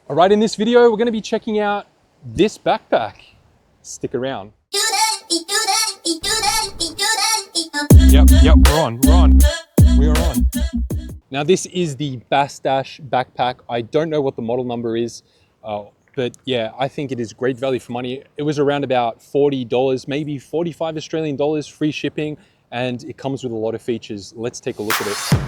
All right, in this video, we're going to be checking out this backpack. Stick around. Yep, we're on. We are on. Now, this is the Bassdash backpack. I don't know what the model number is, but yeah, I think it is great value for money. It was around about $40, maybe 45 Australian dollars, free shipping, and it comes with a lot of features. Let's take a look at it.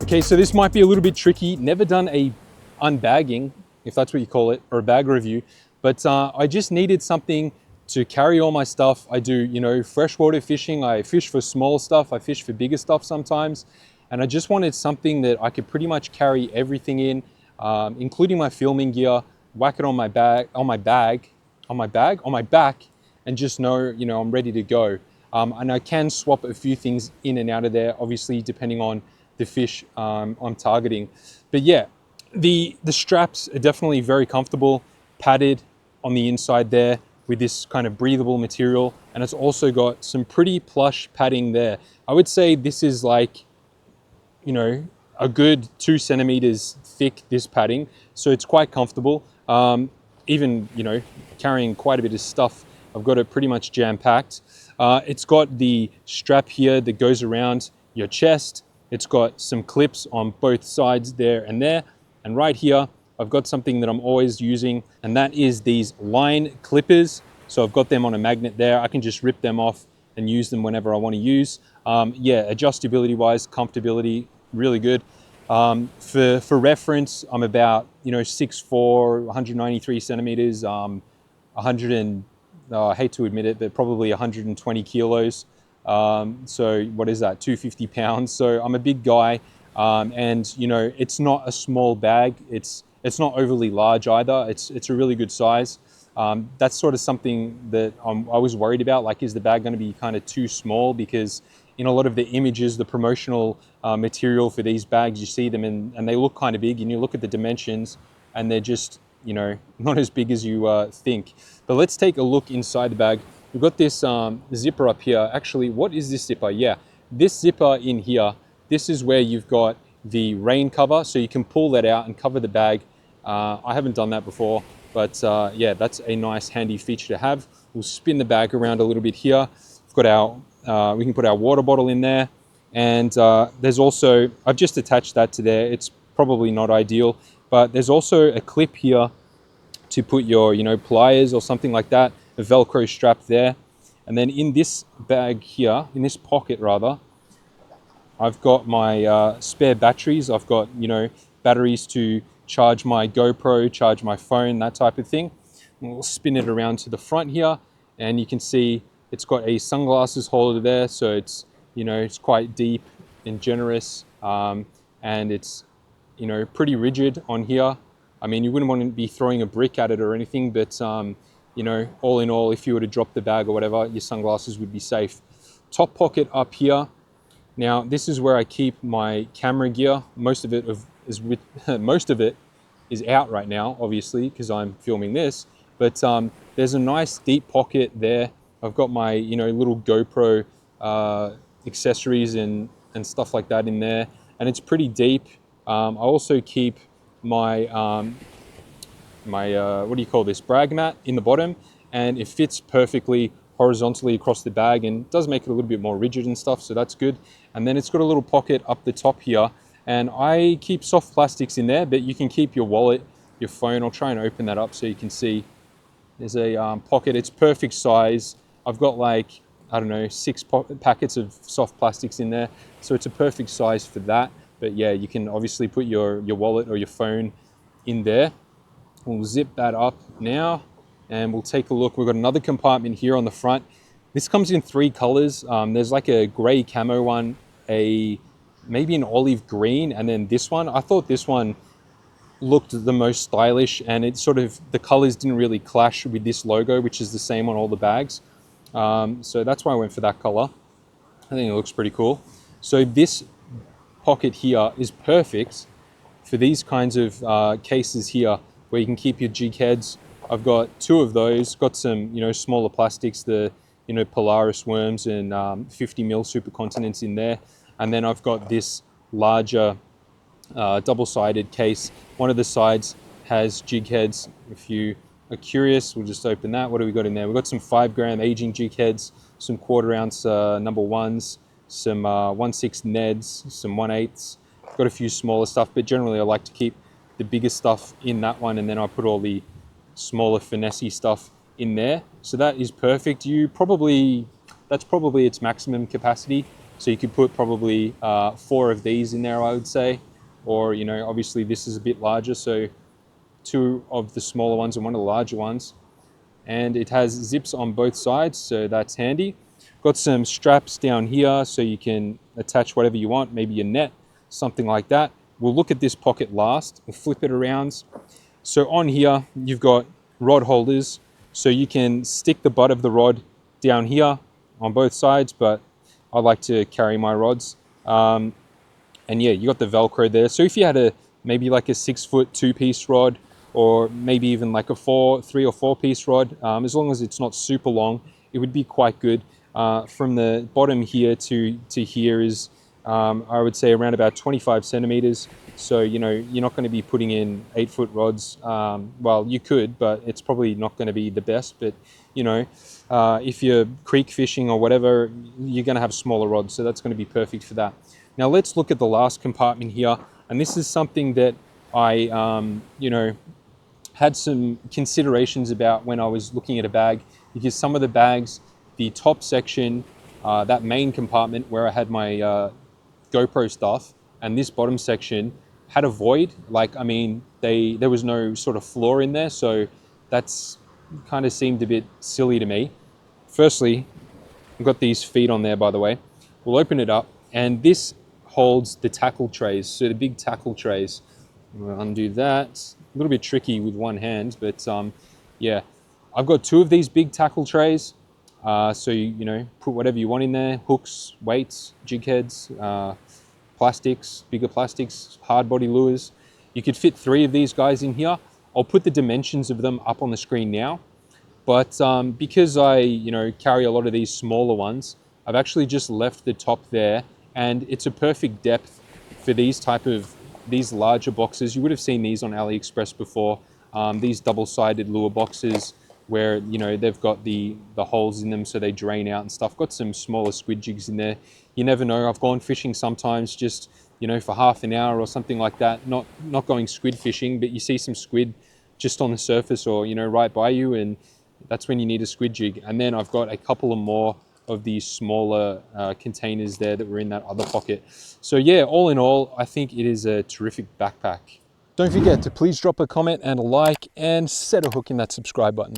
Okay, so this might be a little bit tricky. Never done a unbagging, if that's what you call it, or a bag review, but I just needed something to carry all my stuff. I do, freshwater fishing. I fish for small stuff. I fish for bigger stuff sometimes. And I just wanted something that I could pretty much carry everything in, including my filming gear, whack it on my back, and just know, I'm ready to go. And I can swap a few things in and out of there, obviously, depending on the fish I'm targeting. But yeah, the straps are definitely very comfortable, padded on the inside there with this kind of breathable material, and it's also got some pretty plush padding there. I would say this is like, a good 2 centimeters thick, this padding, so it's quite comfortable. Even, carrying quite a bit of stuff, I've got it pretty much jam-packed. It's got the strap here that goes around your chest. It's got some clips on both sides there, and right here I've got something that I'm always using, and that is these line clippers. So I've got them on a magnet there. I can just rip them off and use them whenever I want to use. Yeah, adjustability wise, comfortability, really good. For reference, I'm about 6'4", 193 centimeters, I hate to admit it, but probably 120 kilos. So what is that, 250 pounds? So I'm a big guy, and it's not a small bag. It's not overly large either. It's a really good size. That's sort of something that I was worried about. Like, is the bag going to be kind of too small? Because in a lot of the images, the promotional material for these bags, you see them and they look kind of big, and you look at the dimensions and they're just, not as big as you think. But let's take a look inside the bag. We've got this zipper up here. Actually, what is this zipper? Yeah, this zipper in here, this is where you've got the rain cover, so you can pull that out and cover the bag. I haven't done that before, but yeah, that's a nice handy feature to have. We'll spin the bag around a little bit here. We've got we can put our water bottle in there, and there's also, I've just attached that to there. It's probably not ideal, but there's also a clip here to put your, pliers or something like that, a Velcro strap there. And then in this bag here, in this pocket rather, I've got my spare batteries. I've got, batteries to charge my GoPro, charge my phone, that type of thing. And we'll spin it around to the front here, and you can see it's got a sunglasses holder there. So it's, it's quite deep and generous, and it's, pretty rigid on here. I mean, you wouldn't want to be throwing a brick at it or anything, but all in all, if you were to drop the bag or whatever, your sunglasses would be safe. Top pocket up here. Now, this is where I keep my camera gear. Most of it is out right now, obviously, because I'm filming this. But there's a nice deep pocket there. I've got my little GoPro accessories and stuff like that in there, and it's pretty deep. I also keep my what do you call this, brag mat in the bottom, and it fits perfectly horizontally across the bag and does make it a little bit more rigid and stuff, so that's good. And then it's got a little pocket up the top here, and I keep soft plastics in there, but you can keep your wallet, your phone. I'll try and open that up so you can see. There's a pocket. It's perfect size. I've got like, I don't know, 6 packets of soft plastics in there, so it's a perfect size for that. But yeah, you can obviously put your wallet or your phone in there. We'll zip that up now, and we'll take a look. We've got another compartment here on the front. This comes in 3 colors. There's like a gray camo one, maybe an olive green, and then this one. I thought this one looked the most stylish, and it sort of, the colors didn't really clash with this logo, which is the same on all the bags. So that's why I went for that color. I think it looks pretty cool. So this pocket here is perfect for these kinds of cases here where you can keep your jig heads. I've got 2 of those, got some, you know, smaller plastics, the, you know, Polaris worms and 50mm supercontinents in there. And then I've got this larger double-sided case. One of the sides has jig heads. If you are curious, we'll just open that. What do we got in there? We've got some 5-gram aging jig heads, some 1/4 ounce number 1s, some 1/6 Neds, some 1/8s. Got a few smaller stuff, but generally I like to keep the bigger stuff in that one, and then I put all the smaller finesse stuff in there. So that is perfect. That's probably its maximum capacity. So you could put probably 4 of these in there, I would say. Or, you know, obviously this is a bit larger, so 2 of the smaller ones and 1 of the larger ones. And it has zips on both sides, so that's handy. Got some straps down here so you can attach whatever you want, maybe your net, something like that. We'll look at this pocket last. We'll flip it around. So on here, you've got rod holders, so you can stick the butt of the rod down here on both sides, but I like to carry my rods. And yeah, you got the Velcro there. So if you had maybe like a 6-foot 2-piece rod, or maybe even like a 3 or 4-piece rod, as long as it's not super long, it would be quite good. From the bottom here to here is, I would say, around about 25 centimeters. So, you know, you're not going to be putting in 8-foot rods. Well, you could, but it's probably not going to be the best. But, you know, if you're creek fishing or whatever, you're going to have smaller rods. So that's going to be perfect for that. Now let's look at the last compartment here. And this is something that I, you know, had some considerations about when I was looking at a bag, because some of the bags, the top section, that main compartment where I had my GoPro stuff, and this bottom section had a void. Like, I mean, there was no sort of floor in there, so that's kind of seemed a bit silly to me. Firstly, I've got these feet on there, by the way. We'll open it up, and this holds the tackle trays, so the big tackle trays. We'll undo that. A little bit tricky with one hand, but yeah, I've got 2 of these big tackle trays. So you know, put whatever you want in there: hooks, weights, jig heads, plastics, bigger plastics, hard body lures. You could fit 3 of these guys in here. I'll put the dimensions of them up on the screen now. But because I, you know, carry a lot of these smaller ones, I've actually just left the top there, and it's a perfect depth for these larger boxes. You would have seen these on AliExpress before. These double-sided lure boxes where, you know, they've got the holes in them so they drain out and stuff. Got some smaller squid jigs in there. You never know. I've gone fishing sometimes just, you know, for half an hour or something like that. Not going squid fishing, but you see some squid just on the surface or, you know, right by you, and that's when you need a squid jig. And then I've got a couple of more of these smaller containers there that were in that other pocket. So yeah, all in all, I think it is a terrific backpack. Don't forget to please drop a comment and a like, and set a hook in that subscribe button.